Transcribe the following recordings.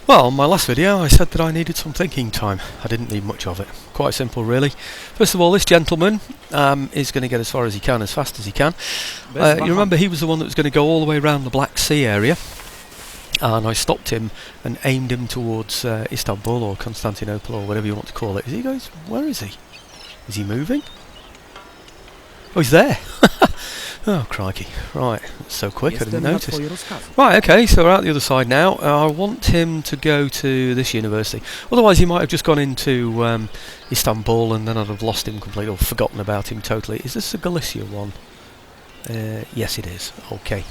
Well, in my last video I said that I needed some thinking time. I didn't need much of it. Quite simple really. First of all, this gentleman is going to get as far as he can, as fast as he can. You remember he was the one that was going to go all the way around the Black Sea area, and I stopped him and aimed him towards Istanbul or Constantinople or whatever you want to call it. Is he going? Where is he? Is he moving? Oh, he's there! Oh, crikey. Right, that's so quick, I didn't notice. Right, okay, so we're out the other side now. I want him to go to this university. Otherwise, he might have just gone into Istanbul and then I'd have lost him completely or forgotten about him totally. Is this the Galicia one? Yes, it is. Okay.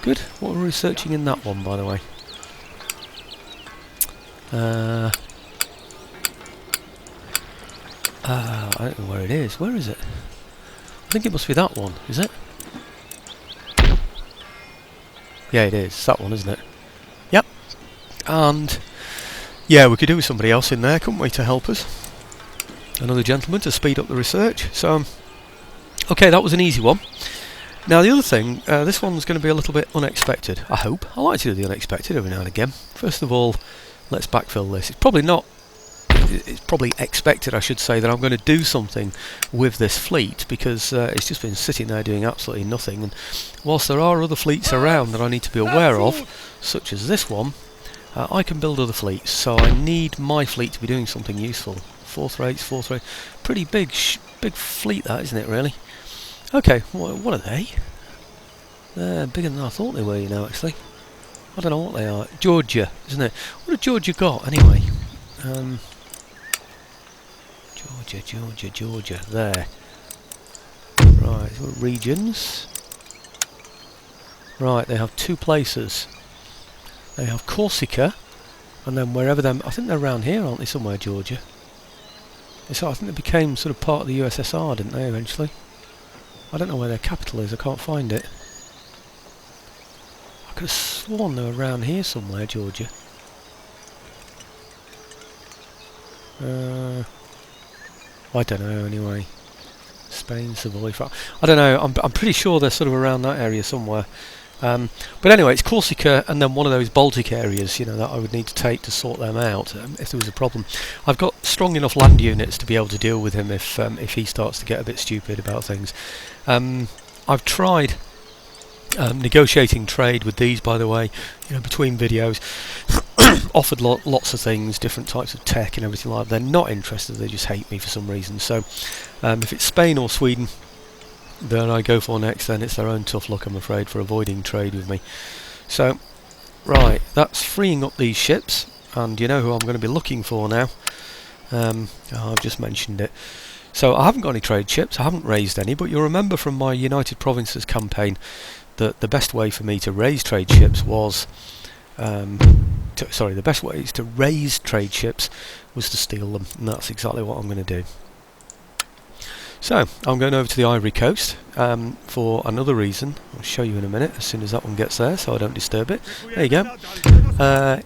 Good. What are we researching in that one, by the way? I don't know where it is. Where is it? I think it must be that one, is it? Yeah, it is. It's that one, isn't it? Yep. And yeah, we could do with somebody else in there, couldn't we, to help us? Another gentleman to speed up the research. So, okay, that was an easy one. Now the other thing, this one's going to be a little bit unexpected, I hope. I like to do the unexpected every now and again. First of all, let's backfill this. It's probably expected, I should say, that I'm going to do something with this fleet because it's just been sitting there doing absolutely nothing, and whilst there are other fleets around that I need to be aware of, such as this one, I can build other fleets, so I need my fleet to be doing something useful. Fourth rates, pretty big fleet that, isn't it, really? Okay, what are they? They're bigger than I thought they were, you know, actually. I don't know what they are. Georgia, isn't it? What have Georgia got, anyway? Georgia, there. Right, so regions. Right, they have two places. They have Corsica, and then wherever them, I think they're around here, aren't they, somewhere, Georgia? So I think they became sort of part of the USSR, didn't they, eventually? I don't know where their capital is, I can't find it. I could have sworn they were around here somewhere, Georgia. I don't know, anyway. Spain, Savoy, France. I don't know, I'm pretty sure they're sort of around that area somewhere. But anyway, it's Corsica and then one of those Baltic areas, you know, that I would need to take to sort them out if there was a problem. I've got strong enough land units to be able to deal with him if he starts to get a bit stupid about things. I've tried negotiating trade with these, by the way, you know, between videos. Offered lots of things, different types of tech and everything like that. They're not interested, they just hate me for some reason. So if it's Spain or Sweden that I go for next, then it's their own tough luck, I'm afraid, for avoiding trade with me. So, right, that's freeing up these ships, and you know who I'm going to be looking for now. I've just mentioned it. So I haven't got any trade ships, I haven't raised any, but you'll remember from my United Provinces campaign that the best way for me to raise trade ships was the best way to raise trade ships was to steal them, and that's exactly what I'm going to do. So, I'm going over to the Ivory Coast for another reason. I'll show you in a minute as soon as that one gets there, so I don't disturb it. There you go.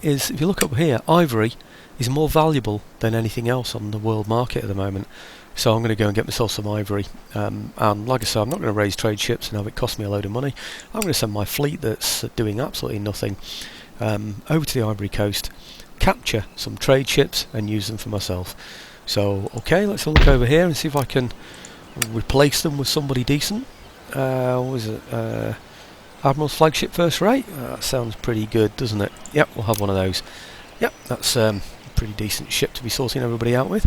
If you look up here, ivory is more valuable than anything else on the world market at the moment. So I'm going to go and get myself some ivory. And like I said, I'm not going to raise trade ships and have it cost me a load of money. I'm going to send my fleet that's doing absolutely nothing over to the Ivory Coast, capture some trade ships and use them for myself. So okay, let's look over here and see if I can replace them with somebody decent. What was it? Admiral's Flagship First Rate? That sounds pretty good, doesn't it? Yep, we'll have one of those. Yep, that's a pretty decent ship to be sorting everybody out with.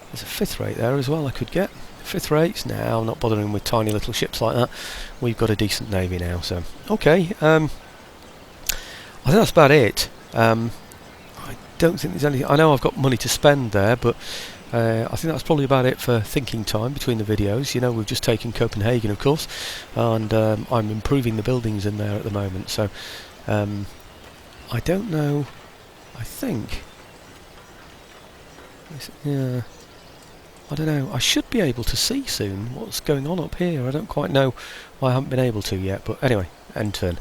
There's a fifth rate there as well I could get. Fifth rates? No, I'm not bothering with tiny little ships like that. We've got a decent navy now, so okay. I think that's about it. I don't think there's anything. I know I've got money to spend there, but I think that's probably about it for thinking time between the videos. You know, we've just taken Copenhagen, of course, and I'm improving the buildings in there at the moment. So I don't know. I think. Yeah. I don't know. I should be able to see soon what's going on up here. I don't quite know why I haven't been able to yet. But anyway, end turn.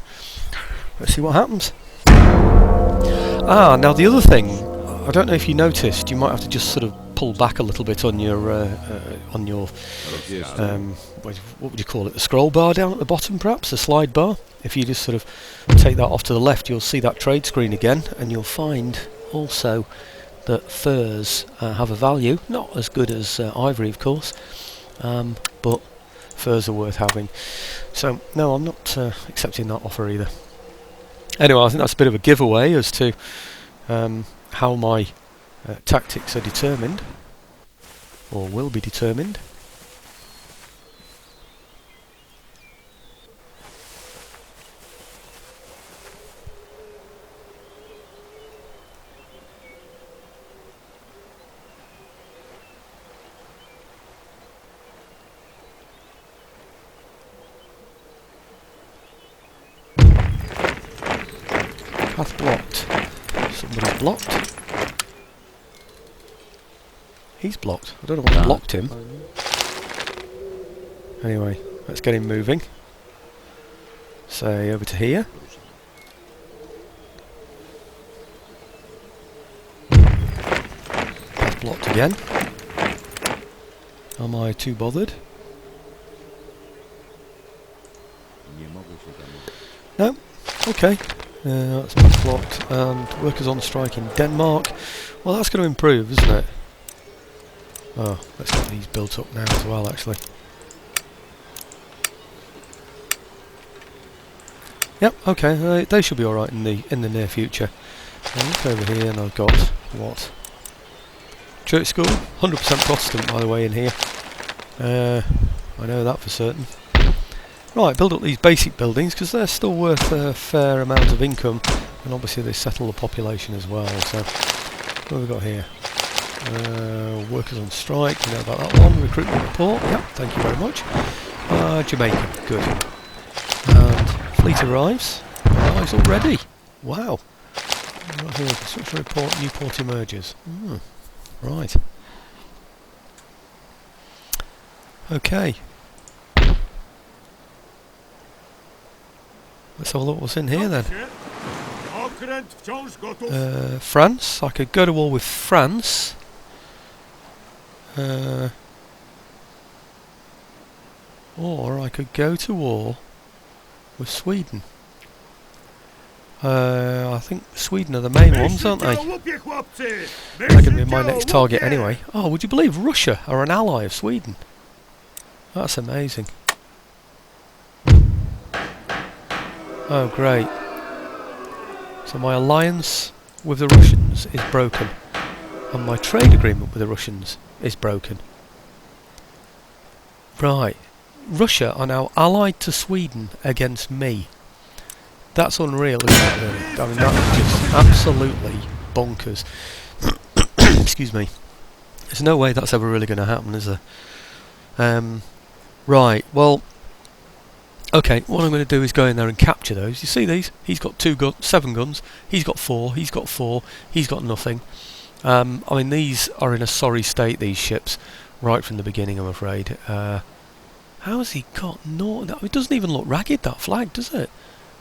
Let's see what happens. Now the other thing, I don't know if you noticed, you might have to just sort of pull back a little bit on your what would you call it? The scroll bar down at the bottom, perhaps the slide bar. If you just sort of take that off to the left, you'll see that trade screen again, and you'll find also that furs have a value, not as good as ivory, of course, but furs are worth having. So no, I'm not accepting that offer either. Anyway, I think that's a bit of a giveaway as to how my tactics are determined, or will be determined. Path blocked. Somebody's blocked. He's blocked. I don't know what blocked him. Anyway, let's get him moving. Say over to here. Path blocked again. Am I too bothered? No? Okay. That's path blocked. And workers on strike in Denmark. Well, that's going to improve, isn't it? Oh, let's get these built up now as well, actually. Yep, okay, they should be alright in the near future. I'll look over here and I've got, what? Church school, 100% Protestant by the way in here. I know that for certain. Right, build up these basic buildings because they're still worth a fair amount of income, and obviously they settle the population as well. So, what have we got here? Workers on strike, you know about that one. Recruitment report, yep, thank you very much. Jamaica, good. And fleet arrives already. Wow. Right here, construction report, new port emerges. Right. Okay. Let's have a look what's in here then. France, I could go to war with France. Or I could go to war with Sweden. I think Sweden are the main ones, aren't they? They're going to be my next target anyway. Oh, would you believe Russia are an ally of Sweden? That's amazing. Oh, great. So my alliance with the Russians is broken. And my trade agreement with the Russians is broken. Right. Russia are now allied to Sweden against me. That's unreal, isn't it, really? I mean, that's just absolutely bonkers. Excuse me. There's no way that's ever really going to happen, is there? Right, well... Okay, what I'm going to do is go in there and capture those. You see these? He's got 7 guns. He's got 4. He's got 4. He's got nothing. I mean, these are in a sorry state, these ships, right from the beginning, I'm afraid. How has he got no... It doesn't even look ragged, that flag, does it?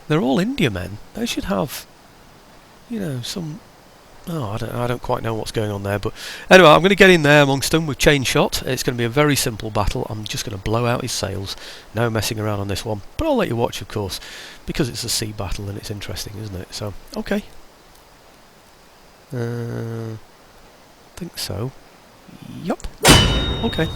They're all India men. They should have, you know, some... Oh, I don't quite know what's going on there, but anyway, I'm going to get in there amongst them with chain shot. It's going to be a very simple battle. I'm just going to blow out his sails. No messing around on this one, but I'll let you watch, of course, because it's a sea battle and it's interesting, isn't it? So, okay. Think so. Yup. Okay.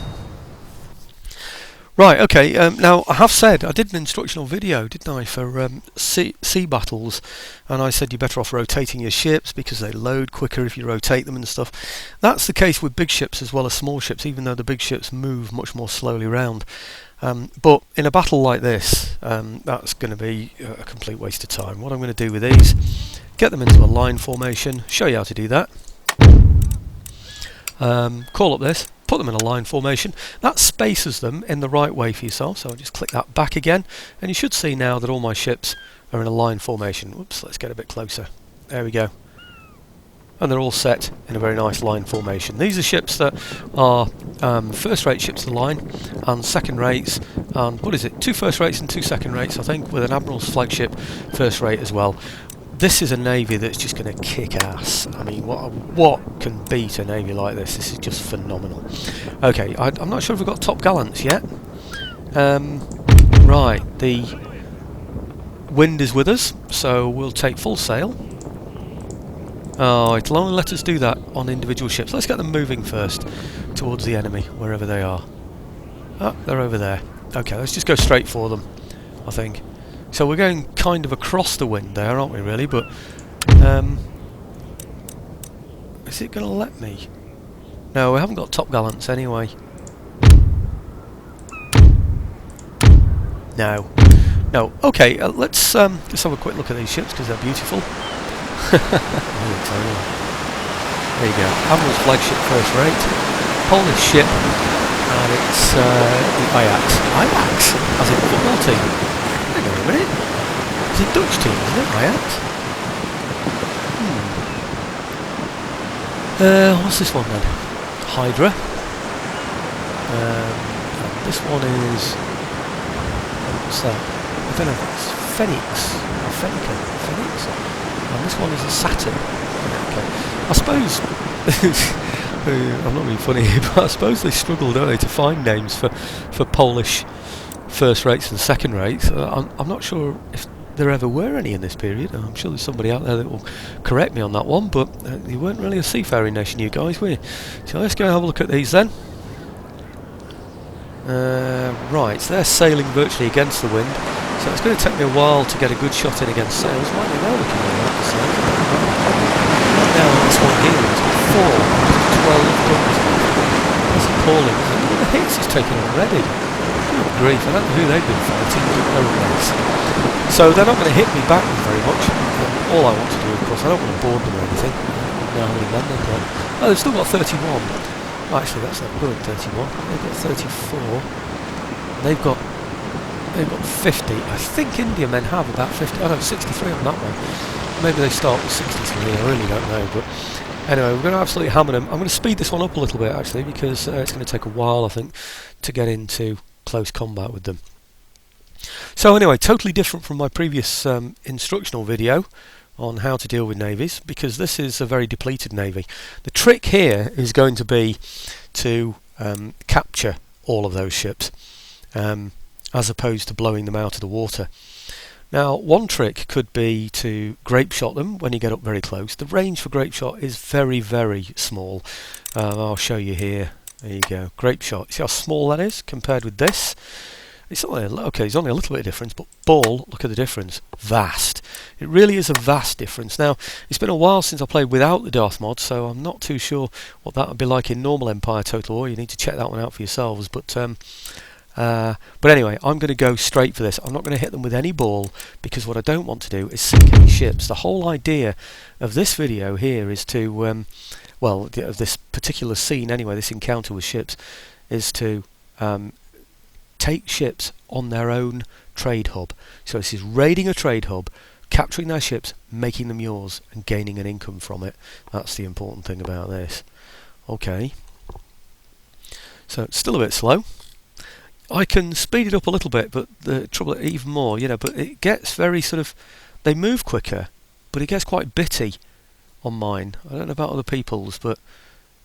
Right, okay, now I have said, I did an instructional video, didn't I, for sea battles, and I said you're better off rotating your ships because they load quicker if you rotate them and stuff. That's the case with big ships as well as small ships, even though the big ships move much more slowly round. But in a battle like this, that's going to be a complete waste of time. What I'm going to do with these, get them into a line formation, show you how to do that. Call up this. Put them in a line formation. That spaces them in the right way for yourself, so I'll just click that back again, and you should see now that all my ships are in a line formation. Whoops, let's get a bit closer. There we go. And they're all set in a very nice line formation. These are ships that are first-rate ships of the line, and second rates, and what is it? 2 first rates and 2 second rates, I think, with an Admiral's flagship first rate as well. this is a navy that's just going to kick ass. I mean, what can beat a navy like this? This is just phenomenal. Okay, I'm not sure if we've got top gallants yet. Right, the wind is with us, so we'll take full sail. Oh, it'll only let us do that on individual ships. Let's get them moving first towards the enemy, wherever they are. Oh, they're over there. Okay, let's just go straight for them, I think. So we're going kind of across the wind there, aren't we, really? But is it going to let me? No, we haven't got top gallants anyway. No. No. Okay, let's just have a quick look at these ships because they're beautiful. There you go. Admiral's flagship first rate. Polish ship. And it's the Ajax. Ajax? As in football team. Hang on a minute. It's a Dutch team, isn't it? Ajax? What's this one then? Hydra. And this one is... what's that? I don't know if it's Phoenix. Or Phoenix. And this one is a Saturn. Okay. I suppose... I'm not being funny here, but I suppose they struggle, don't they, to find names for Polish first rates and second rates. I'm not sure if there ever were any in this period. I'm sure there's somebody out there that will correct me on that one, but you weren't really a seafaring nation, you guys, were you? So let's go and have a look at these then. Right, so they're sailing virtually against the wind, so it's going to take me a while to get a good shot in against sails. Might be well looking at that, now this one here has got 12 guns. That's appalling, isn't it? Look at the hits he's taken already. Good grief, I don't know who they've been fighting, but no place. So they're not going to hit me back very much. All I want to do, of course, I don't want to board them or anything. No, how many men they've got. Oh, they've still got 31. Actually, that's not good, 31. They've got 34. They've got 50. I think India men have about 50. I don't know, 63 on that one. Maybe they start with 63. I really don't know. But anyway, we're going to absolutely hammer them. I'm going to speed this one up a little bit actually because it's going to take a while, I think, to get into close combat with them. So anyway, totally different from my previous instructional video on how to deal with navies, because this is a very depleted navy. The trick here is going to be to capture all of those ships as opposed to blowing them out of the water. Now, one trick could be to grape shot them when you get up very close. The range for grape shot is very, very small. I'll show you here. There you go, grape shot. See how small that is compared with this? It's only it's only a little bit of difference, but ball, look at the difference. Vast. It really is a vast difference. Now, it's been a while since I played without the Darth mod, so I'm not too sure what that would be like in normal Empire Total War. You need to check that one out for yourselves. But anyway, I'm going to go straight for this. I'm not going to hit them with any ball, because what I don't want to do is sink any ships. The whole idea of this video here is to, of this particular scene anyway, this encounter with ships, is to take ships on their own trade hub. So this is raiding a trade hub, capturing their ships, making them yours, and gaining an income from it. That's the important thing about this. Okay. So it's still a bit slow. I can speed it up a little bit, but the trouble even more, but it gets very sort of, they move quicker, but it gets quite bitty on mine. I don't know about other people's, but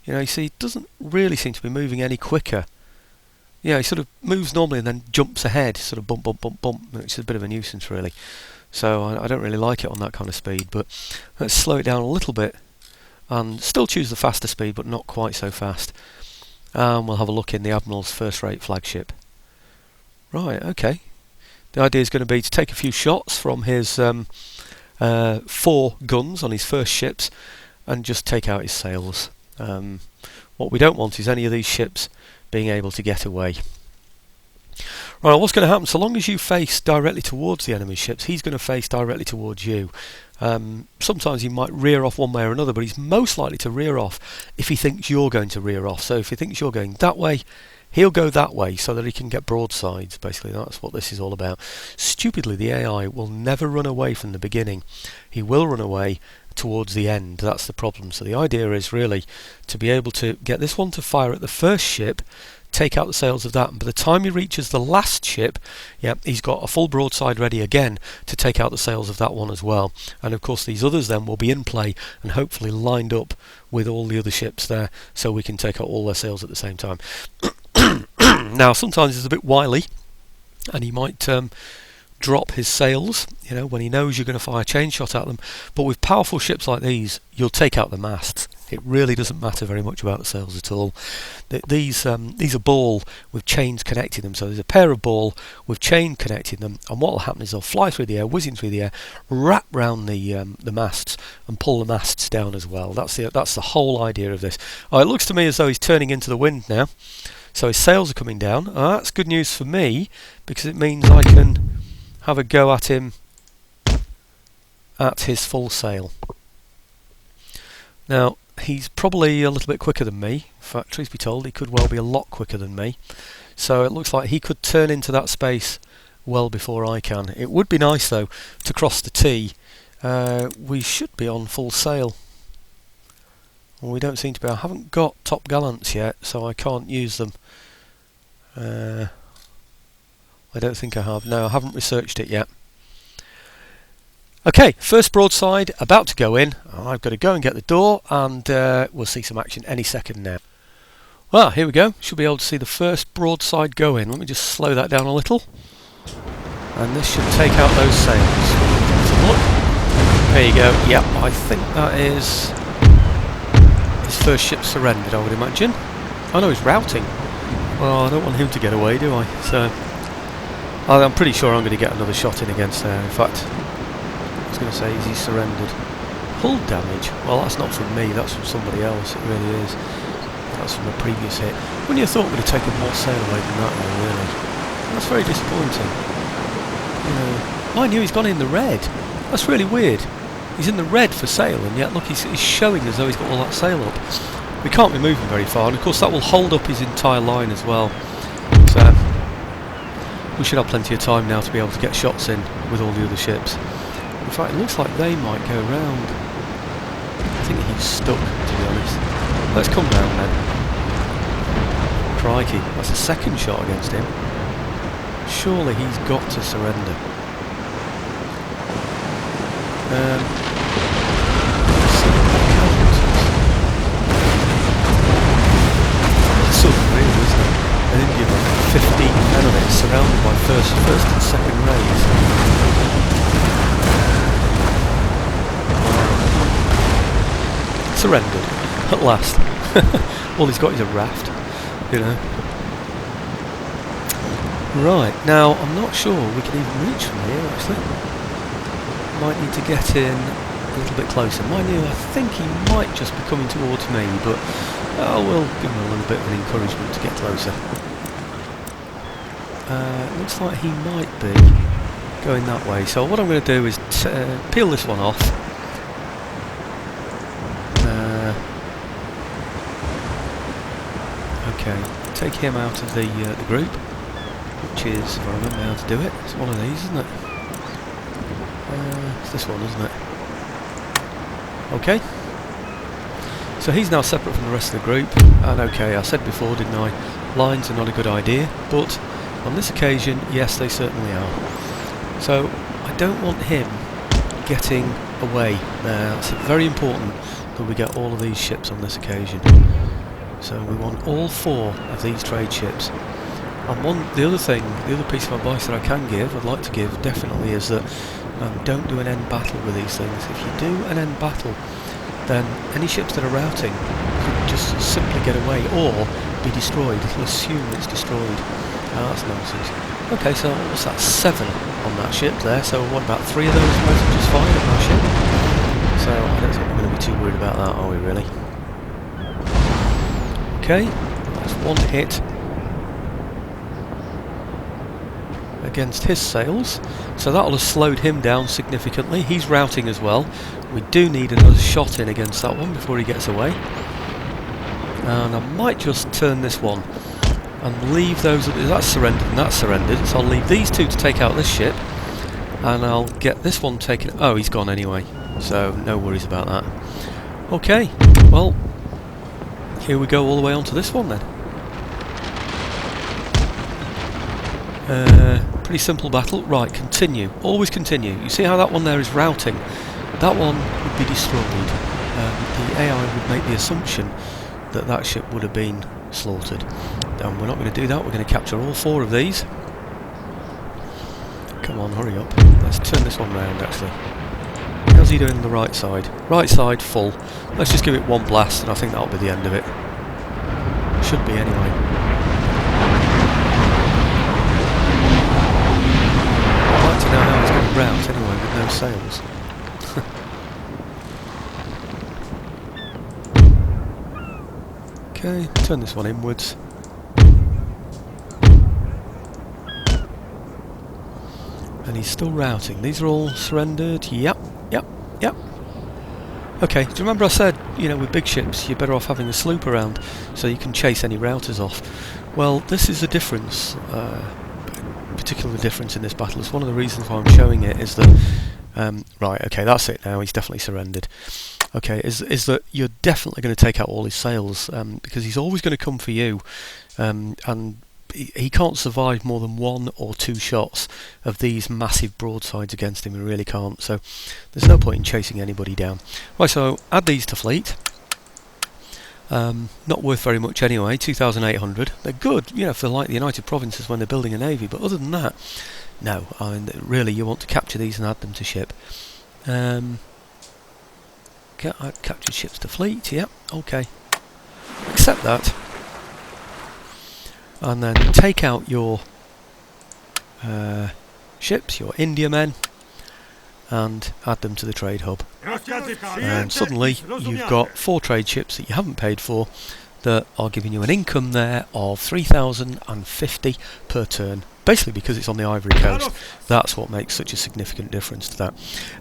you see, it doesn't really seem to be moving any quicker. Yeah, he sort of moves normally and then jumps ahead, sort of bump, bump, bump, bump, which is a bit of a nuisance really. So I don't really like it on that kind of speed, but let's slow it down a little bit and still choose the faster speed, but not quite so fast. We'll have a look in the Admiral's first-rate flagship. Right, okay. The idea is going to be to take a few shots from his 4 guns on his first ships and just take out his sails. What we don't want is any of these ships being able to get away. Right, what's going to happen? So long as you face directly towards the enemy ships, he's going to face directly towards you. Sometimes he might rear off one way or another, but he's most likely to rear off if he thinks you're going to rear off. So if he thinks you're going that way, he'll go that way so that he can get broadsides. Basically, that's what this is all about. Stupidly, the AI will never run away from the beginning. He will run away towards the end. That's the problem. So the idea is really to be able to get this one to fire at the first ship, take out the sails of that, and by the time he reaches the last ship, yeah, he's got a full broadside ready again to take out the sails of that one as well. And of course these others then will be in play and hopefully lined up with all the other ships there, so we can take out all their sails at the same time. Now sometimes he's a bit wily, and he might drop his sails, you know, when he knows you're going to fire a chain shot at them. But with powerful ships like these, you'll take out the masts. It really doesn't matter very much about the sails at all. These are ball with chains connecting them, so there's a pair of ball with chain connecting them, and what will happen is they'll fly through the air, whizzing through the air, wrap round the masts and pull the masts down as well. That's the whole idea of this. Oh, it looks to me as though he's turning into the wind now, so his sails are coming down. Oh, that's good news for me, because it means I can have a go at him at his full sail. Now he's probably a little bit quicker than me. In fact, truth be told, he could well be a lot quicker than me. So it looks like he could turn into that space well before I can. It would be nice though to cross the T. We should be on full sail. Well, we don't seem to be. I haven't got top gallants yet, so I can't use them. I don't think I have. No, I haven't researched it yet. Okay, first broadside about to go in. I've got to go and get the door, and we'll see some action any second now. Well, here we go. Should be able to see the first broadside go in. Let me just slow that down a little. And this should take out those sails. Let's have a look. There you go. Yep, I think that is his first ship surrendered, I would imagine. Oh no, he's routing. Well, I don't want him to get away, do I? So I'm pretty sure I'm going to get another shot in against there. In fact, I was going to say, is he surrendered? Hull damage? Well, that's not from me, that's from somebody else, it really is. That's from a previous hit. Wouldn't you have thought we'd have taken more sail away than that, though, really? That's very disappointing. Mind you, he's gone in the red. That's really weird. He's in the red for sail, and yet look, he's showing as though he's got all that sail up. We can't be moving very far, and of course that will hold up his entire line as well. So we should have plenty of time now to be able to get shots in with all the other ships. In fact, it looks like they might go round. I think he's stuck, to be honest. Let's come round then. Crikey, that's a second shot against him. Surely he's got to surrender. It's so weird, isn't it? An Indian with 15 men on it, surrounded by first and second rays. Surrendered, at last. All he's got is a raft, you know. Right, now I'm not sure we can even reach from here actually. Might need to get in a little bit closer. Mind you, I think he might just be coming towards me, but we'll give him a little bit of an encouragement to get closer. Looks like he might be going that way, so what I'm going to do is peel this one off. Okay, take him out of the group, which is, if I remember how to do it, it's one of these, isn't it? It's this one, isn't it? Okay. So he's now separate from the rest of the group, and okay, I said before, didn't I, lines are not a good idea, but on this occasion, yes, they certainly are. So I don't want him getting away there. It's very important that we get all of these ships on this occasion. So we want all 4 of these trade ships. And the other piece of advice that I'd like to give definitely, is that don't do an end battle with these things. If you do an end battle, then any ships that are routing could just simply get away or be destroyed. It'll assume it's destroyed. That's nonsense. Okay, so what's that? 7 on that ship there. So what about 3 of those messages fired at that ship? So I don't think we're going to be too worried about that, are we really? Okay, that's 1 hit against his sails, so that'll have slowed him down significantly. He's routing as well. We do need another shot in against that one before he gets away. And I might just turn this one and leave those. That's surrendered and that's surrendered, so I'll leave these 2 to take out this ship, and I'll get this one taken. Oh, he's gone anyway, so no worries about that. Okay, well, here we go all the way onto this one then. Pretty simple battle. Right, continue. Always continue. You see how that one there is routing? That one would be destroyed. The AI would make the assumption that that ship would have been slaughtered. And we're not going to do that. We're going to capture all 4 of these. Come on, hurry up. Let's turn this one round, actually. How's he doing on the right side? Right side, full. Let's just give it one blast, and I think that'll be the end of it. Should be, anyway. I'd like to know how it's going to route, anyway, with no sails. Okay, turn this one inwards. And he's still routing. These are all surrendered. Yep. Okay, do you remember I said, you know, with big ships you're better off having a sloop around so you can chase any routers off? Well, this is a difference, particular difference in this battle. It's one of the reasons why I'm showing it is that, right, okay, that's it now, he's definitely surrendered. Okay, is that you're definitely going to take out all his sails, because he's always going to come for you, and he can't survive more than 1 or 2 shots of these massive broadsides against him. He really can't. So there's no point in chasing anybody down. Right, so add these to fleet. Not worth very much anyway. 2,800. They're good, you know, for like the United Provinces when they're building a navy. But other than that, no. I mean, really, you want to capture these and add them to ship. Captured ships to fleet. Yep. Okay. Accept that. And then take out your ships, your India men, and add them to the trade hub. And suddenly you've got 4 trade ships that you haven't paid for that are giving you an income there of 3,050 per turn. Basically because it's on the Ivory Coast. That's what makes such a significant difference to that.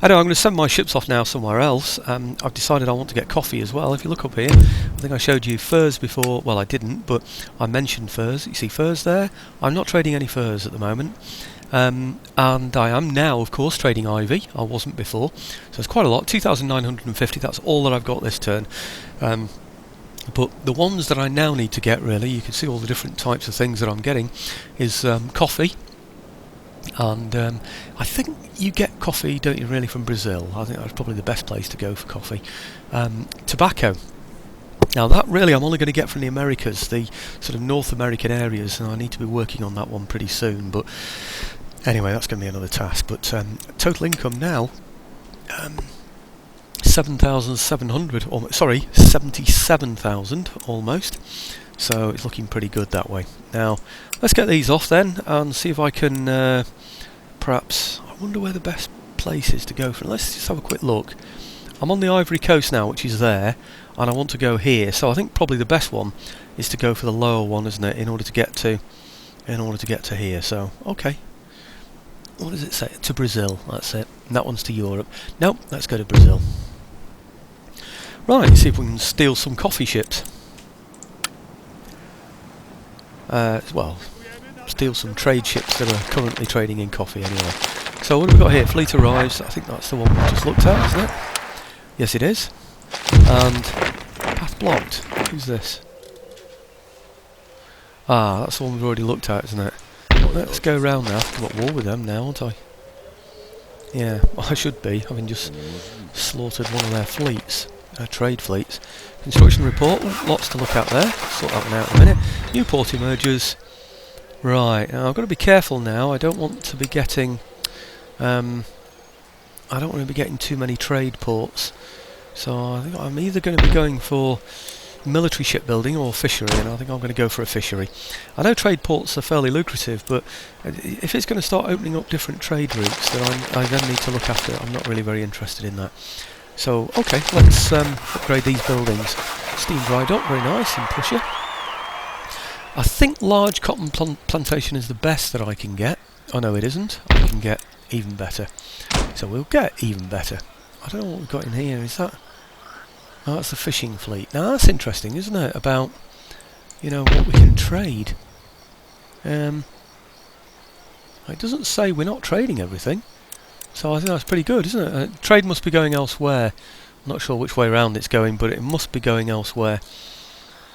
Anyway, I'm going to send my ships off now somewhere else. I've decided I want to get coffee as well. If you look up here, I think I showed you furs before. Well, I didn't, but I mentioned furs. You see furs there? I'm not trading any furs at the moment. And I am now, of course, trading ivy. I wasn't before. So it's quite a lot. 2,950, that's all that I've got this turn. But the ones that I now need to get, really, you can see all the different types of things that I'm getting, is coffee. And I think you get coffee, don't you, really, from Brazil. I think that's probably the best place to go for coffee. Tobacco. Now that really I'm only going to get from the Americas, the sort of North American areas, and I need to be working on that one pretty soon. But anyway, that's going to be another task. But total income now, 7,700, sorry, 77,000 almost. So it's looking pretty good that way. Now let's get these off then and see if I can perhaps, I wonder where the best place is to go for. Let's just have a quick look. I'm on the Ivory Coast now, which is there, and I want to go here. So I think probably the best one is to go for the lower one, isn't it, in order to get to here. So okay. What does it say? To Brazil, that's it. And that one's to Europe. Nope, let's go to Brazil. Right, see if we can steal some coffee ships. Well, steal some trade ships that are currently trading in coffee anyway. So what have we got here? Fleet arrives. I think that's the one we just looked at, isn't it? Yes, it is. And path blocked. Who's this? Ah, that's the one we've already looked at, isn't it? Let's go round now. I'm at war with them now, aren't I? Yeah, well, I should be, having just slaughtered one of their fleets, trade fleets. Construction report, lots to look at there. Sort that one out in a minute. New port emerges. Right, now I've got to be careful now. I don't want to be getting, too many trade ports. So I think I'm either going to be going for military shipbuilding or fishery, and I think I'm going to go for a fishery. I know trade ports are fairly lucrative, but if it's going to start opening up different trade routes, then I then need to look after it. I'm not really very interested in that. So okay, let's upgrade these buildings. Steam dry dock, very nice in Prussia. I think large cotton plantation is the best that I can get. Oh no, it isn't. I can get even better. So we'll get even better. I don't know what we've got in here. Is that? Oh, that's the fishing fleet. Now that's interesting, isn't it? About, you know, what we can trade. It doesn't say we're not trading everything, so I think that's pretty good, isn't it? Trade must be going elsewhere. I'm not sure which way around it's going, but it must be going elsewhere.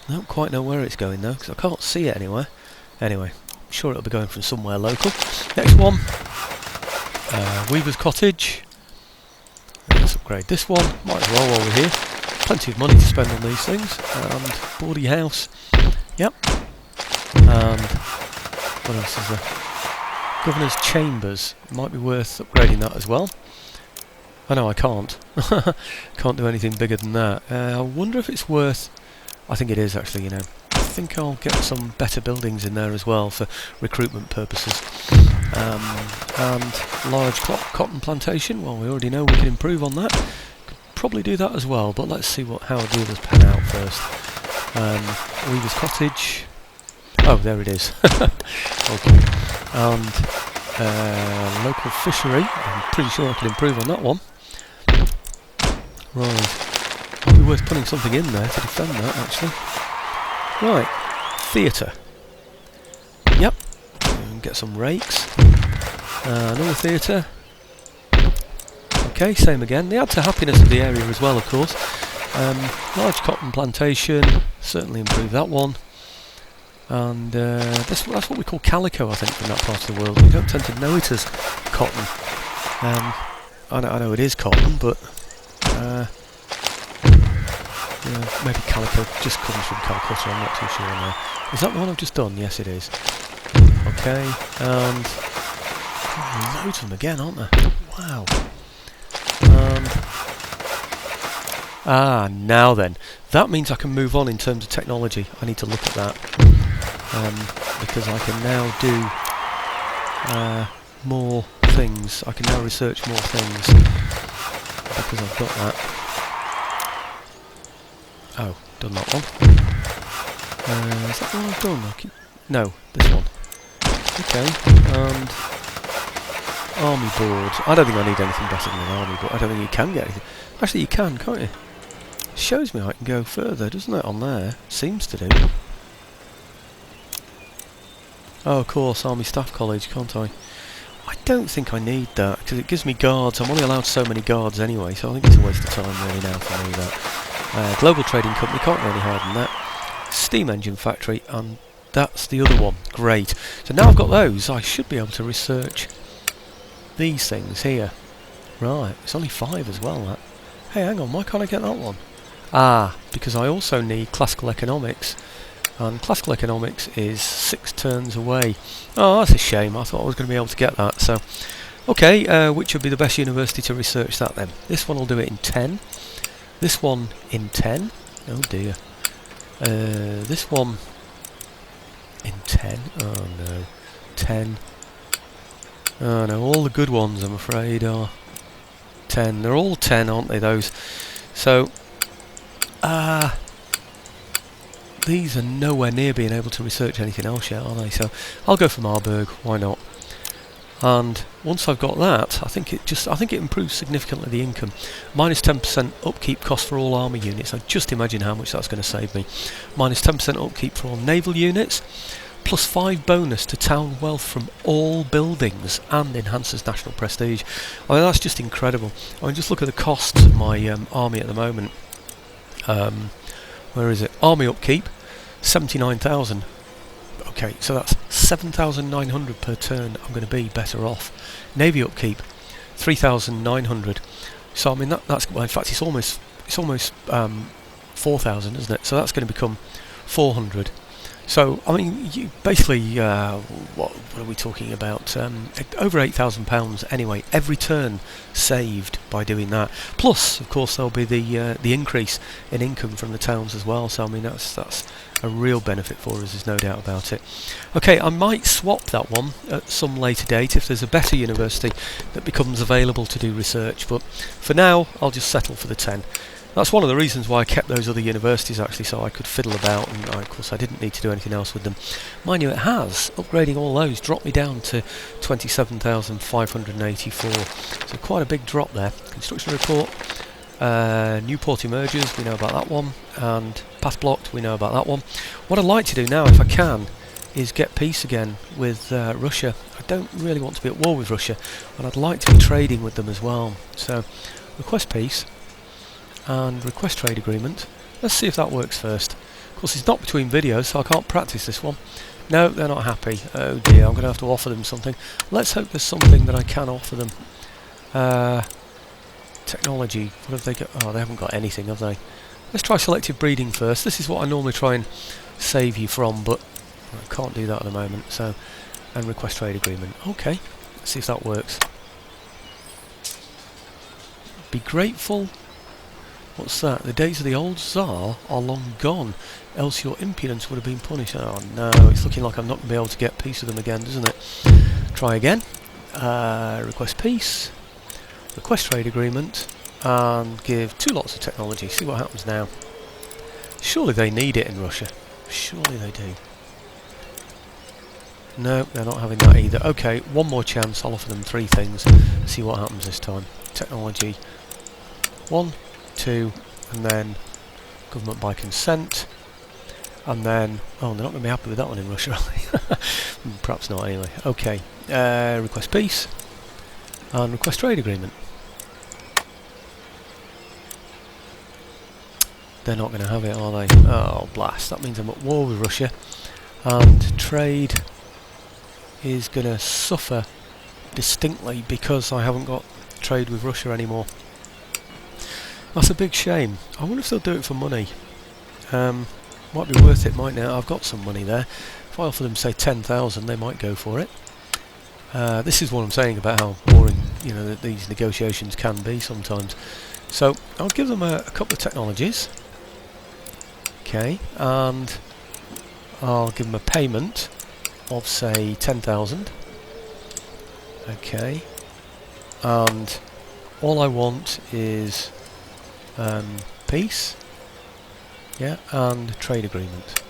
I don't quite know where it's going though, because I can't see it anywhere. Anyway, sure it'll be going from somewhere local. Next one, Weaver's Cottage. Let's upgrade this one. Might as well while we're here. Plenty of money to spend on these things. And Bordy House. Yep. And what else is there? Governor's Chambers. Might be worth upgrading that as well. I know I can't. Can't do anything bigger than that. I wonder if it's worth... I think it is actually, you know. I think I'll get some better buildings in there as well for recruitment purposes. And large cotton plantation. Well, we already know we can improve on that. Could probably do that as well, but let's see how the others pan out first. Weaver's Cottage. Oh, there it is. Okay. And local fishery. I'm pretty sure I can improve on that one. Right. Might be worth putting something in there to defend that, actually. Right. Theatre. Yep. Get some rakes. Another theatre. Okay, same again. They add to happiness of the area as well, of course. Large cotton plantation. Certainly improve that one. And that's what we call calico, I think, from that part of the world. We don't tend to know it as cotton. I know it is cotton, but yeah, maybe calico just comes from Calcutta, I'm not too sure now. Is that the one I've just done? Yes, it is. Okay, and loads of them again, aren't there? Wow. Now then, that means I can move on in terms of technology. I need to look at that. Because I can now do more things. I can now research more things because I've got that. Oh, done that one. Is that the one I've done? No, this one. Okay, and army board. I don't think I need anything better than an army board. I don't think you can get anything. Actually, you can, can't you? It shows me I can go further, doesn't it, on there? Seems to do. Oh, of course, Army Staff College, can't I? I don't think I need that, because it gives me guards. I'm only allowed so many guards anyway, so I think it's a waste of time really now for me, that. Global Trading Company, can't go any higher than that. Steam Engine Factory, and that's the other one. Great. So now I've got those, I should be able to research these things here. Right, it's only 5 as well, that. Hey, hang on, why can't I get that one? Because I also need Classical Economics. And Classical Economics is 6 turns away. Oh, that's a shame. I thought I was going to be able to get that. So, okay, which would be the best university to research that then? This one will do it in 10. This one in 10. Oh dear. This one in 10. Oh no. 10. Oh no, all the good ones I'm afraid are 10. They're all 10, aren't they, those? So, these are nowhere near being able to research anything else yet, are they? So I'll go for Marburg, why not? And once I've got that, I think it improves significantly the income. Minus 10% upkeep cost for all army units. I just imagine how much that's going to save me. Minus 10% upkeep for all naval units. Plus 5 bonus to town wealth from all buildings and enhances national prestige. I mean, that's just incredible. I mean, just look at the costs of my army at the moment. Where is it? Army upkeep, 79,000. Okay, so that's 7,900 per turn. I'm going to be better off. Navy upkeep, 3,900. So I mean that's well, in fact it's almost 4,000, isn't it? So that's going to become 400. So I mean, you basically what are we talking about? Over £8,000 anyway. Every turn saved by doing that. Plus, of course, there'll be the increase in income from the towns as well. So I mean, that's a real benefit for us. There's no doubt about it. Okay, I might swap that one at some later date if there's a better university that becomes available to do research. But for now, I'll just settle for the 10. That's one of the reasons why I kept those other universities actually, so I could fiddle about, and of course I didn't need to do anything else with them. Mind you, it has, upgrading all those, dropped me down to 27,584, so quite a big drop there. Construction report, Newport emerges, we know about that one, and path blocked, we know about that one. What I'd like to do now, if I can, is get peace again with Russia. I don't really want to be at war with Russia, and I'd like to be trading with them as well. So, request peace. And request trade agreement. Let's see if that works first. Of course, it's not between videos, so I can't practice this one. No, they're not happy. Oh dear, I'm going to have to offer them something. Let's hope there's something that I can offer them. Technology. What have they got? Oh, they haven't got anything, have they? Let's try selective breeding first. This is what I normally try and save you from, but I can't do that at the moment. So, and request trade agreement. Okay, let's see if that works. Be grateful. What's that? The days of the old Tsar are long gone, else your impudence would have been punished. Oh no, it's looking like I'm not going to be able to get peace with them again, doesn't it? Try again. Request peace. Request trade agreement. And give 2 lots of technology. See what happens now. Surely they need it in Russia. Surely they do. No, they're not having that either. Okay, one more chance. I'll offer them 3 things. See what happens this time. Technology. 1, 2, and then government by consent. And then, oh, they're not going to be happy with that one in Russia, are they? Perhaps not anyway. Okay, request peace. And request trade agreement. They're not going to have it, are they? Oh, blast. That means I'm at war with Russia. And trade is going to suffer distinctly because I haven't got trade with Russia anymore. That's a big shame. I wonder if they'll do it for money. Might be worth it, mightn't it? I've got some money there. If I offer them, say, 10,000, they might go for it. This is what I'm saying about how boring, you know, that these negotiations can be sometimes. So I'll give them a couple of technologies. Okay, and I'll give them a payment of, say, 10,000. Okay, and all I want is peace, yeah, and trade agreement.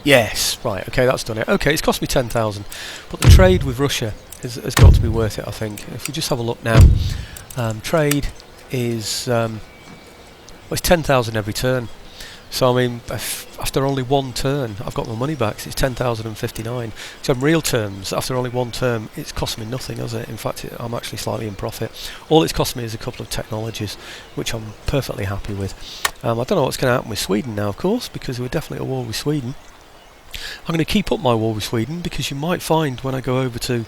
Yes, right, okay, that's done it. Okay, it's cost me 10,000, but the trade with Russia has got to be worth it, I think. If we just have a look now, trade is well, it's 10,000 every turn. So I mean, after only one turn, I've got my money back. So it's 10,059. So in real terms, after only one term, it's cost me nothing, has it? In fact, I'm actually slightly in profit. All it's cost me is a couple of technologies, which I'm perfectly happy with. I don't know what's going to happen with Sweden now, of course, because we're definitely at war with Sweden. I'm going to keep up my war with Sweden because you might find when I go over to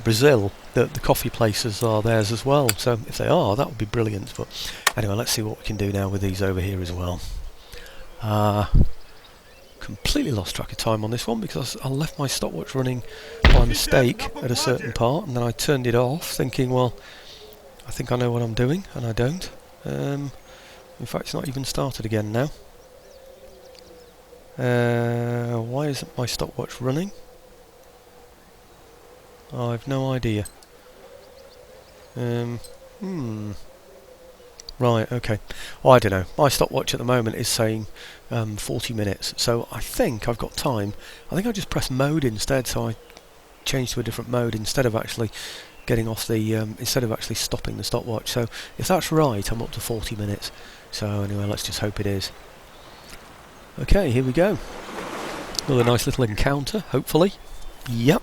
Brazil that the coffee places are theirs as well. So if they are, that would be brilliant. But anyway, let's see what we can do now with these over here as well. Completely lost track of time on this one because I left my stopwatch running by mistake at a certain part, and then I turned it off thinking, well, I think I know what I'm doing, and I don't. In fact, it's not even started again now. Why isn't my stopwatch running? I've no idea. Right, okay. Well, I don't know. My stopwatch at the moment is saying 40 minutes, so I think I've got time. I think I just press mode instead, so I changed to a different mode instead of actually getting off the, instead of actually stopping the stopwatch. So if that's right, I'm up to 40 minutes. So anyway, let's just hope it is. Okay, here we go. Another nice little encounter, hopefully. Yep.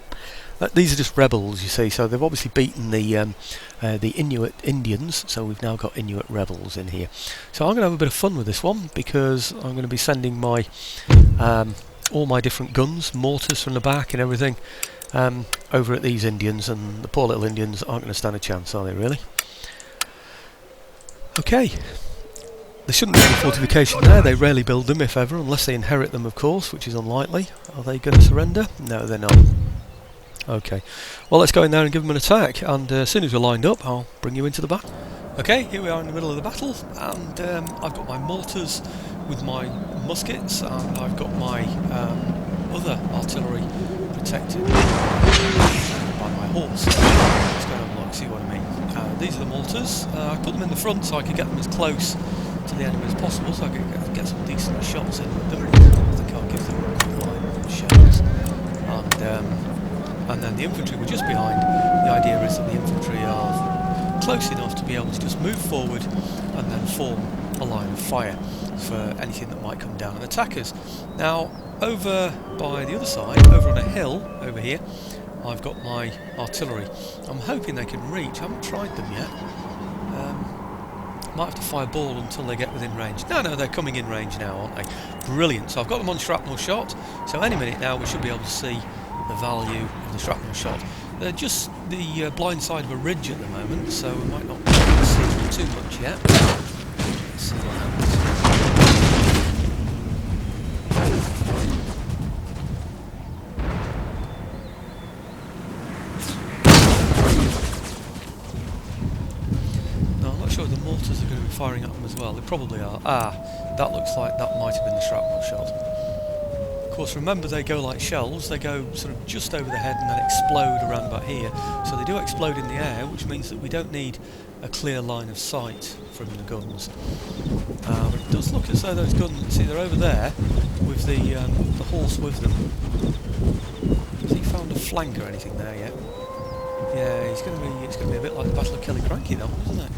These are just rebels, you see, so they've obviously beaten the Inuit Indians, so we've now got Inuit rebels in here. So I'm going to have a bit of fun with this one, because I'm going to be sending my all my different guns, mortars from the back and everything, over at these Indians, and the poor little Indians aren't going to stand a chance, are they, really? Okay. There shouldn't be any fortification there. They rarely build them, if ever, unless they inherit them, of course, which is unlikely. Are they going to surrender? No, they're not. Okay, well, let's go in there and give them an attack, and as soon as we're lined up, I'll bring you into the battle. Okay, here we are in the middle of the battle, and I've got my mortars with my muskets, and I've got my other artillery protected by my horse. Let's go and have a look, see what I mean. These are the mortars. I put them in the front so I could get them as close to the enemy as possible, so I could get some decent shots in with them. I think I'll give them quick line shots. And then the infantry were just behind. The idea is that the infantry are close enough to be able to just move forward and then form a line of fire for anything that might come down and attack us. Now, over by the other side, over on a hill over here, I've got my artillery. I'm hoping they can reach. I haven't tried them yet. Might have to fire ball until they get within range. No, they're coming in range now, aren't they? Brilliant. So I've got them on shrapnel shot. So any minute now we should be able to see the value of the shrapnel shot. They're just the blind side of a ridge at the moment, so we might not see them too much yet. Let's see what happens. Sure, the mortars are going to be firing at them as well. They probably are. That looks like that might have been the shrapnel shot. Of course, remember they go like shells. They go sort of just over the head and then explode around about here. So they do explode in the air, which means that we don't need a clear line of sight from the guns. But it does look as though those guns, see, they're over there with the horse with them. Has he found a flank or anything there yet? Yeah, it's going to be a bit like the Battle of Killiecrankie, that one, isn't it?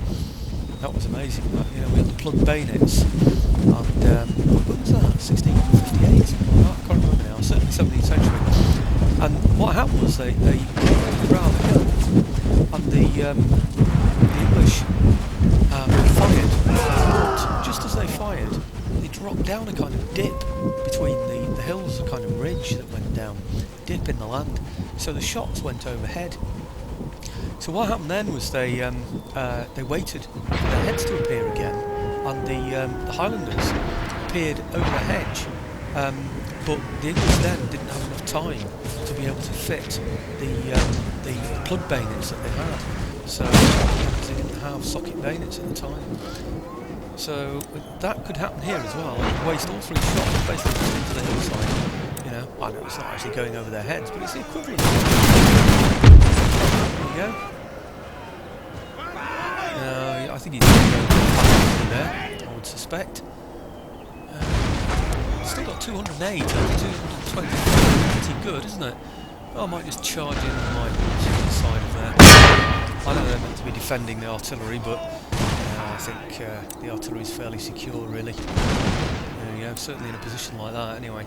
That was amazing. You know, we had the plug bayonets, and when was that? 1658? I can't remember now. Certainly 17th century. And what happened was they came over around the hill, and the English fired. But just as they fired, they dropped down a kind of dip between the hills, a kind of ridge that went down, dip in the land. So the shots went overhead. So what happened then was they waited for their heads to appear again, and the Highlanders appeared over the hedge, but the English then didn't have enough time to be able to fit the plug bayonets that they had, so because they didn't have socket bayonets at the time. So that could happen here as well. Waste all three shots basically into the hillside. You know, I know it's not actually going over their heads, but it's the equivalent. There you go. I think he's going to go there, I would suspect. Still got 208 over 220. Pretty good, isn't it? Oh, I might just charge in on my side of there. I know they're meant to be defending the artillery, but I think the artillery is fairly secure, really. There you go, certainly in a position like that, anyway.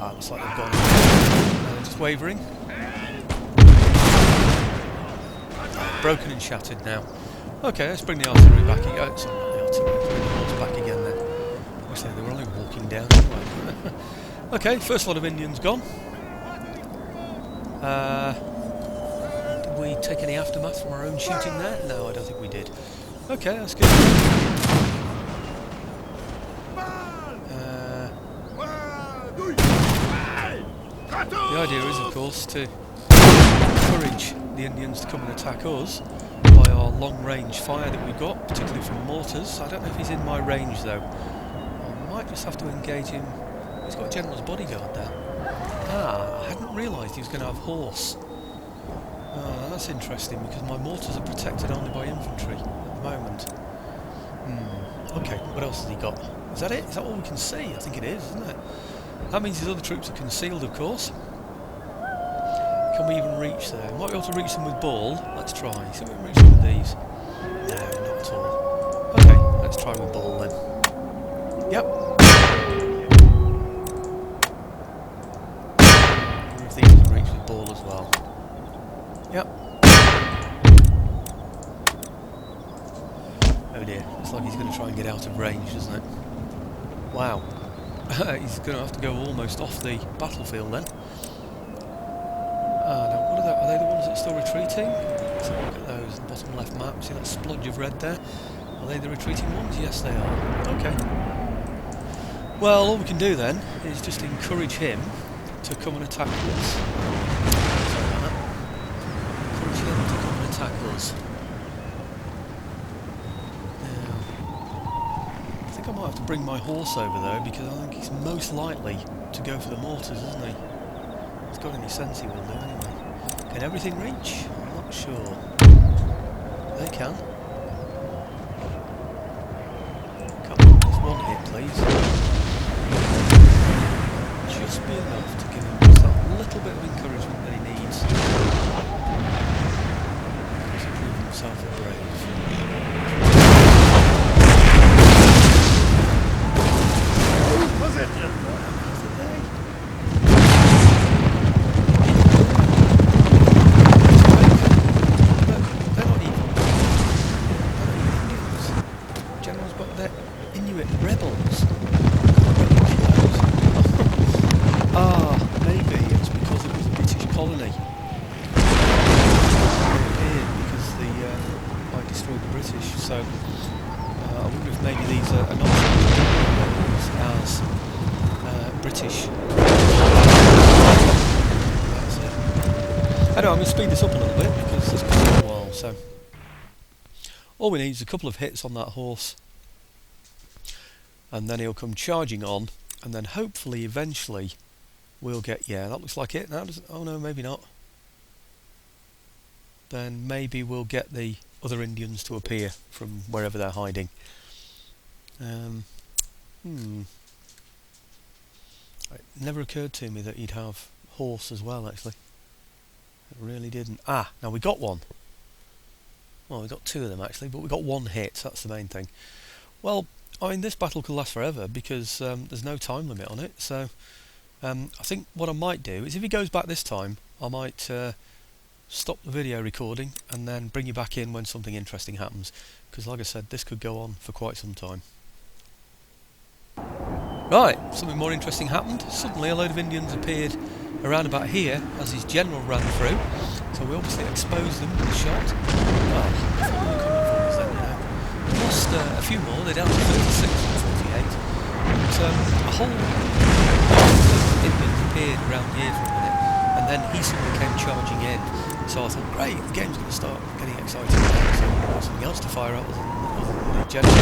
Looks like they've gone. They're just wavering. Broken and shattered now. Okay, let's bring the artillery back again. Oh, sorry, not the artillery. Bring the horse back again then. I say they were only walking down. Okay, first lot of Indians gone. Did we take any aftermath from our own shooting there? No, I don't think we did. Okay, that's good. The idea is, of course, to encourage the Indians to come and attack us by our long-range fire that we've got, particularly from mortars. I don't know if he's in my range though. I might just have to engage him. He's got a general's bodyguard there. I hadn't realised he was going to have horse. That's interesting because my mortars are protected only by infantry at the moment. Okay, what else has he got? Is that it? Is that all we can see? I think it is, isn't it? That means his other troops are concealed, of course. Can we even reach there? Might be able to reach them with ball. Let's try. See if we can reach them with these. No, not at all. Okay, let's try with ball then. Yep. Wonder if these can reach with ball as well. Yep. Oh dear, looks like he's going to try and get out of range, doesn't it? Wow. He's going to have to go almost off the battlefield then. Now, what are they? Are they the ones that are still retreating? Let's have a look at those, the bottom left map. See that splodge of red there? Are they the retreating ones? Yes, they are. Okay. Well, all we can do then is just encourage him to come and attack us. Sorry about that. Encourage him to come and attack us. Now, I think I might have to bring my horse over though, because I think he's most likely to go for the mortars, isn't he? If he's got any sense, he will do anyway. Can everything reach? I'm not sure. They can. Come on, just one hit, please. Just be enough to give him just that little bit of encouragement that he needs to prove himself a brave. Was it? do it? Rebels. Ah, maybe it's because it was a British colony. Because I destroyed the British, so I wonder if maybe these are not as British. That's it. Anyway, I'm going to speed this up a little bit because this has been a while, so all we need is a couple of hits on that horse, and then he'll come charging on, and then hopefully eventually we'll get, yeah, that looks like it now, doesn't, oh no, maybe not. Then maybe we'll get the other Indians to appear from wherever they're hiding. It never occurred to me that you'd have horse as well, actually. It really didn't. Ah, now we got one. Well, we got two of them actually, but we got one hit, that's the main thing. Well, I mean, this battle could last forever because there's no time limit on it, so I think what I might do is if he goes back this time, I might stop the video recording and then bring you back in when something interesting happens, because like I said, this could go on for quite some time. Right, something more interesting happened. Suddenly a load of Indians appeared around about here as his general ran through, so we obviously exposed them with a shot. Well, I thought they were coming for us then, you know. We lost a few more, they're down to 36 from 48. But a whole lot of Indians appeared around here for a minute, and then he suddenly came charging in. So I thought, great, the game's going to start getting exciting now, so we've got something else to fire up other than the general.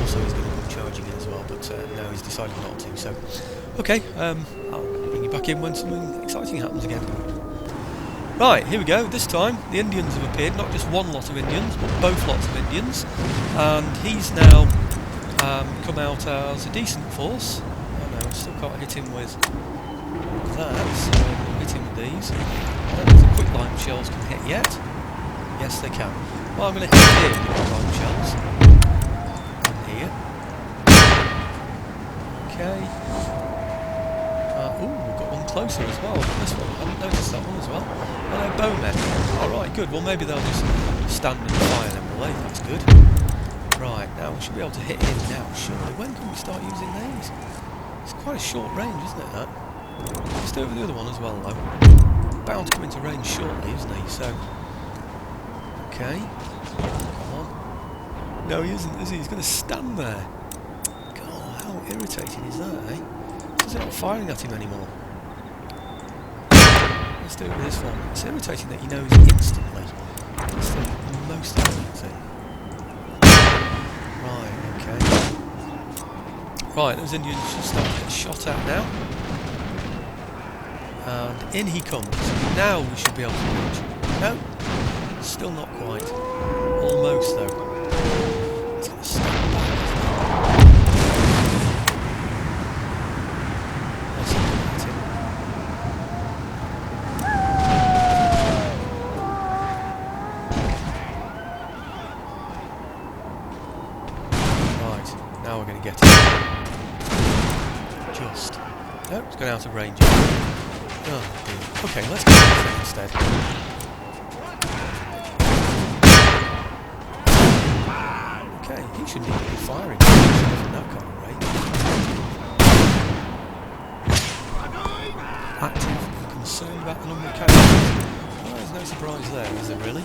Also he's going to come charging in as well, but no, he's decided not to, so okay, I'll bring you back in when something exciting happens again. Right, here we go. This time the Indians have appeared, not just one lot of Indians, but both lots of Indians, and he's now come out as a decent force. Oh no, I still can't hit him with that, so I'll hit him with these. I don't know if the quicklime shells can hit yet. Yes, they can. Well, I'm going to hit him with quicklime shells. Here. Okay. Ooh, we've got one closer as well. This one, I hadn't noticed that one as well. Oh no, bowmen. Alright, good. Well, maybe they'll just stand and fire them, will they? That's good. Right, now we should be able to hit him now, surely. When can we start using these? It's quite a short range, isn't it, that? Let's do it with the other one as well, though. Bound to come into range shortly, isn't he? So, okay. Come on. No, he isn't, is he? He's going to stand there. God, how irritating is that, eh? He's not firing at him anymore. Let's do it with this one. It's irritating that he knows instantly. That's the most annoying thing. Right, okay. Right, those Indians should start to get shot at now. And in he comes. Now we should be able to reach. No, still not quite. Almost though. It's going to stand back. Let's look at him. Right, now we're going to get him. Just. No, it's going out of range. Oh dear. Okay, let's go this thing instead. Okay, he shouldn't even be firing from that kind of range. Active and concerned about the number of casualties. Well, there's no surprise there, is there really?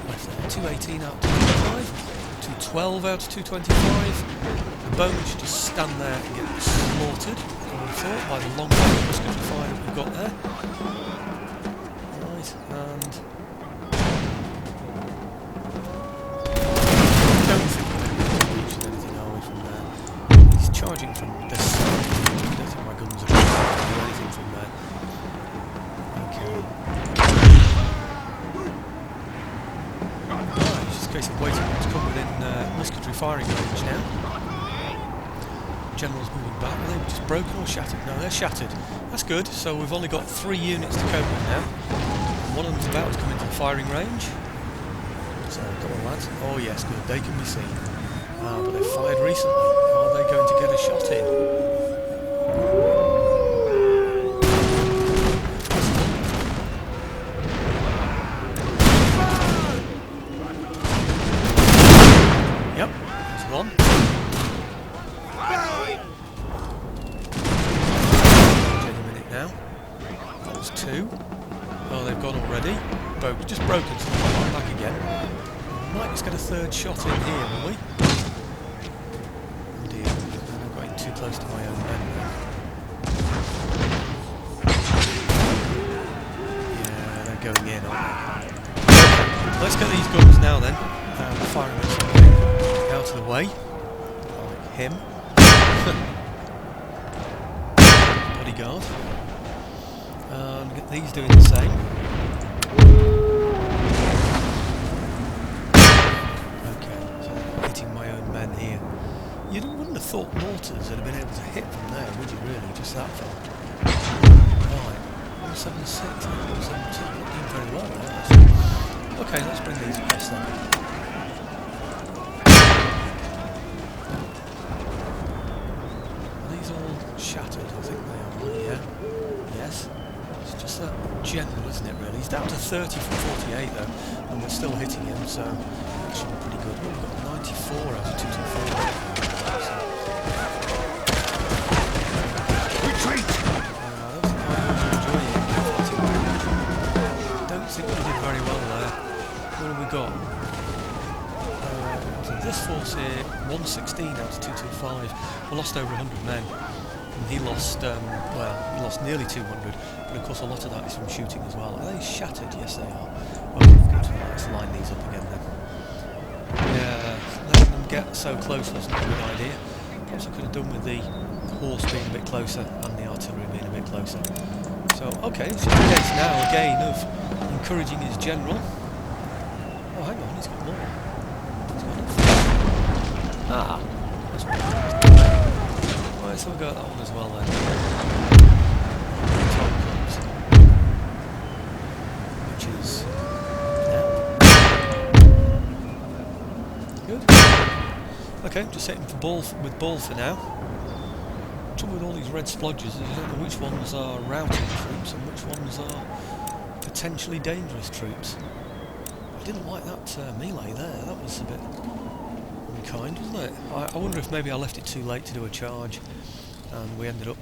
What's that? 218 out of 225, 212 out of 225. The bowmen should just stand there and get slaughtered, I thought, by the long range musketry fire that we've got there. Right, and I don't think we're going to be reaching anything, are we, from there? He's charging from this side. I don't think my guns are going to do anything from there. Okay. Right, it's just a case of waiting for him to come within musketry firing range now. General's moving back. Are they just broken or shattered? No, they're shattered. That's good. So we've only got 3 units to cope with now. One of them's about to come into the firing range. So, come on lads. Oh yes, good. They can be seen. But they've fired recently. Are they going to get a shot in? they've gone already. Just broken, so they'll come back again. Might just get a third shot in here, will we? Oh dear, I've got in too close to my own men now. Yeah, they're going in, aren't they? Let's get these guns now then. Firing at something out of the way. Like him. Bodyguard. And get these doing the same. Okay, so hitting my own men here. You wouldn't have thought mortars would have been able to hit from there, would you really? Just that far. Right, 176, 172, not doing very well there. Okay, let's bring these across then. Are these all shattered? I think they are, yeah. Yes. It's just that general, isn't it, really? He's down to 30 from 48 though, and we're still hitting him, so that should be pretty good. Well, we've got 94 out of 224. Retreat! I don't think we did very well there. What have we got? So this force here, 116 out of 225. We lost over 100 men. And he lost, well, he lost nearly 200. But of course a lot of that is from shooting as well. Are they shattered? Yes, they are. Okay, good. Let's line these up again then. Yeah, letting them get so close wasn't a good idea. Perhaps I could have done with the horse being a bit closer and the artillery being a bit closer. So, okay, it's just a case now again of encouraging his general. Oh, hang on, he's got more. He's got enough. Ah, that's right. Right, so we'll go at that one as well then. Top comes. Which is now. Good. Okay, just setting for ball with ball for now. The trouble with all these red splodges is you don't know which ones are routing troops and which ones are potentially dangerous troops. I didn't like that melee there, that was a bit unkind, wasn't it? I wonder if maybe I left it too late to do a charge and we ended up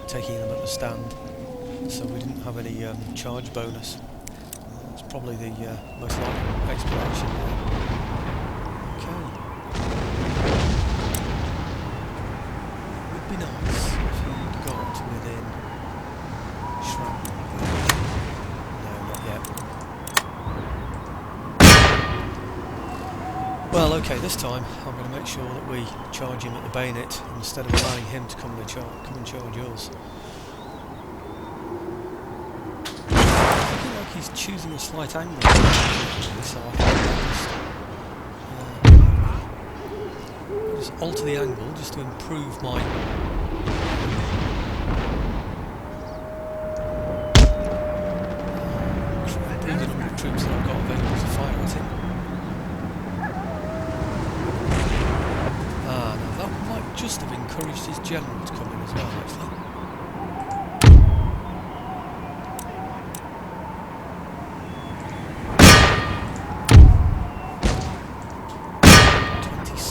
taking them at the stand, so we didn't have any charge bonus. That's probably the most likely explanation there. Okay. It would be nice if he'd got within shrapnel. No, not yet. Well, okay, this time I'm going to make sure that we charge him at the bayonet instead of allowing him to come and charge us. Looking like he's choosing a slight angle, so I can just alter the angle just to improve my improve the number of troops that I've got available to fire at him. That might just have encouraged his general to come in as well, actually.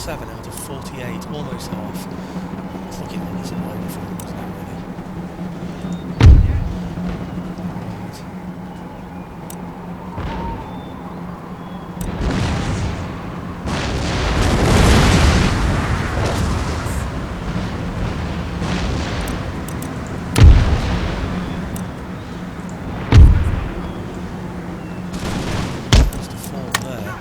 Out of 48, almost half. It's looking like it's a load for him, isn't it, really? Just a fall there.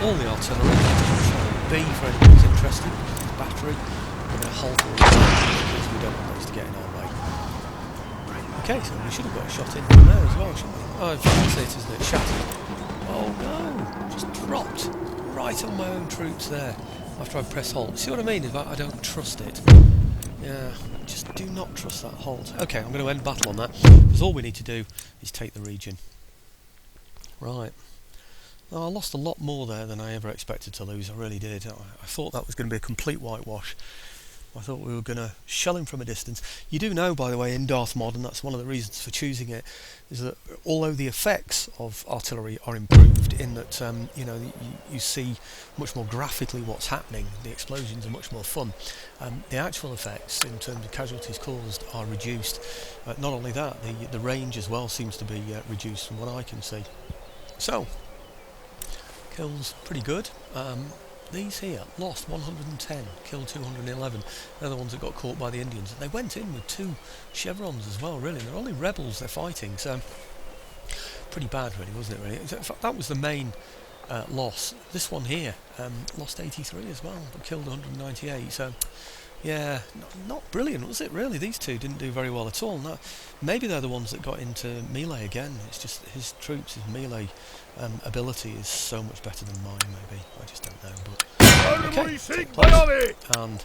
All the artillery, B for anyone who's interested, battery, we're going to hold all that because we don't want those to get in our way. Okay, so we should have got a shot in from there as well, shouldn't we? Oh, in fact, that's it, isn't it? Shattered. just dropped right on my own troops there after I press hold. See what I mean? Is I don't trust it. Yeah, just do not trust that hold. Okay, I'm going to end battle on that, because all we need to do is take the region. Right. Well, I lost a lot more there than I ever expected to lose, I really did. I thought that was going to be a complete whitewash. I thought we were going to shell him from a distance. You do know, by the way, in Darth Mod, and that's one of the reasons for choosing it, is that although the effects of artillery are improved in that you know, you see much more graphically what's happening, the explosions are much more fun, the actual effects in terms of casualties caused are reduced. Not only that, the range as well seems to be reduced from what I can see. So, kills pretty good. These here lost 110, killed 211. They're the ones that got caught by the Indians. They went in with 2 chevrons as well, really. They're only rebels they're fighting, so pretty bad, really, wasn't it? Really, in fact, that was the main loss. This one here lost 83 as well, but killed 198. So, yeah, not brilliant, was it? Really, these two didn't do very well at all. No, maybe they're the ones that got into melee again. It's just his troops, his melee ability is so much better than mine. Maybe I just don't know. But okay, take place and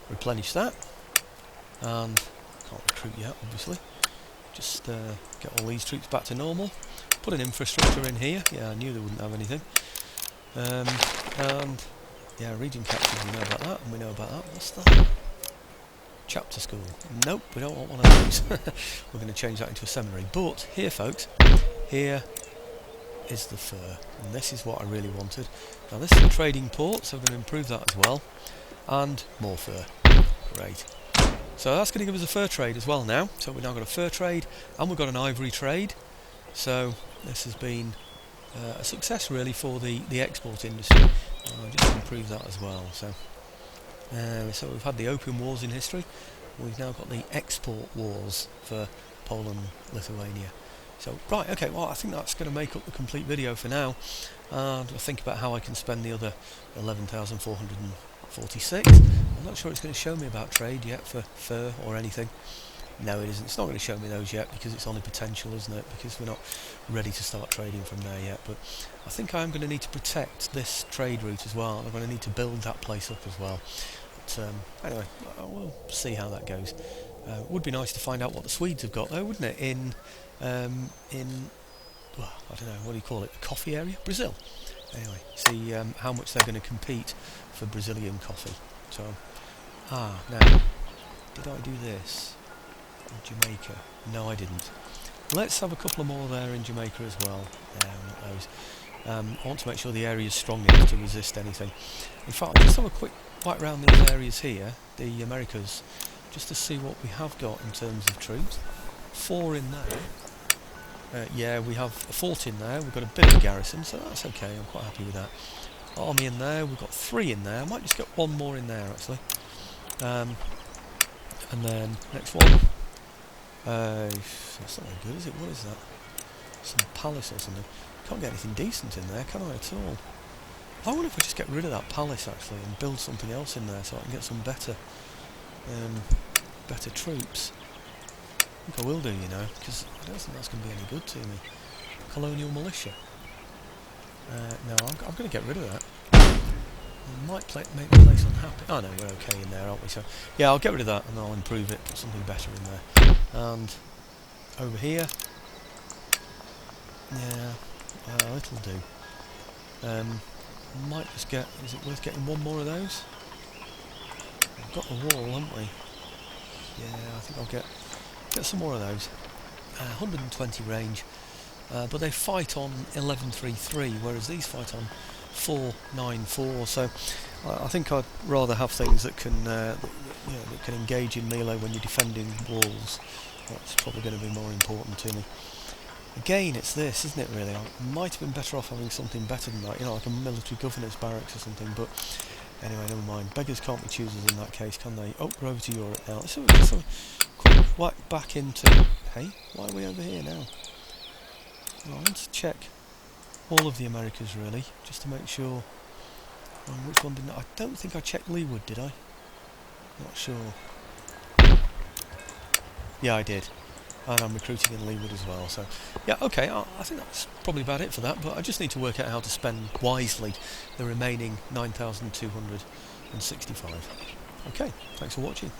replenish that. And can't recruit yet, obviously. Just get all these troops back to normal. Put an infrastructure in here. Yeah, I knew they wouldn't have anything. And yeah, region captures, we know about that, and we know about that. What's that? Chapter school. Nope, we don't want one of those. We're going to change that into a seminary. But here, folks, here is the fur, and this is what I really wanted. Now this is a trading port, so we're going to improve that as well. And more fur. Great. So that's going to give us a fur trade as well now. So we've now got a fur trade, and we've got an ivory trade. So this has been a success really for the export industry. Just improve that as well. So we've had the opium wars in history. We've now got the export wars for Poland, Lithuania. So right, okay. Well, I think that's going to make up the complete video for now. And I'll think about how I can spend the other 11,446. I'm not sure it's going to show me about trade yet for fur or anything. No, it isn't. It's not going to show me those yet because it's only potential, isn't it? Because we're not ready to start trading from there yet. But I think I'm going to need to protect this trade route as well. I'm going to need to build that place up as well. But anyway, we'll see how that goes. It would be nice to find out what the Swedes have got, though, wouldn't it? In well, I don't know, what do you call it? The coffee area, Brazil. Anyway, see how much they're going to compete for Brazilian coffee. So, now, did I do this? Jamaica. No, I didn't. Let's have a couple of more there in Jamaica as well. Yeah, not those. I want to make sure the area is strong enough to resist anything. In fact, I'll just have a quick bite around these areas here, the Americas, just to see what we have got in terms of troops. 4 in there. Yeah, we have a fort in there. We've got a bit of a garrison, so that's okay. I'm quite happy with that. Army in there. We've got 3 in there. I might just get 1 more in there, actually. And then next one. That's not very good, is it? What is that? Some palace or something. Can't get anything decent in there, can I at all? I wonder if I just get rid of that palace actually and build something else in there so I can get some better troops. I think I will do, you know, because I don't think that's going to be any good to me. Colonial militia. No, I'm going to get rid of that. It might make the place unhappy. Oh no, we're okay in there, aren't we? So yeah, I'll get rid of that and I'll improve it, put something better in there. And over here, yeah, it'll do. Might just get. Is it worth getting 1 more of those? We've got the wall, haven't we? Yeah, I think I'll get some more of those. 120 range, but they fight on 1133, whereas these fight on 494. So I think I'd rather have things that can, that can engage in melee when you're defending walls. That's probably going to be more important to me. Again, it's this, isn't it? Really, I might have been better off having something better than that. You know, like a military governor's barracks or something. But anyway, never mind. Beggars can't be choosers in that case, can they? Oh, we're over to Europe now. Let's have a quick whack back into. Hey, why are we over here now? Well, I want to check all of the Americas really, just to make sure. Which one didn't I don't think I checked Leeward, did I? Not sure. Yeah, I did. and I'm recruiting in Leewood as well. So yeah, okay, I think that's probably about it for that, but I just need to work out how to spend wisely the remaining 9,265. Okay, thanks for watching.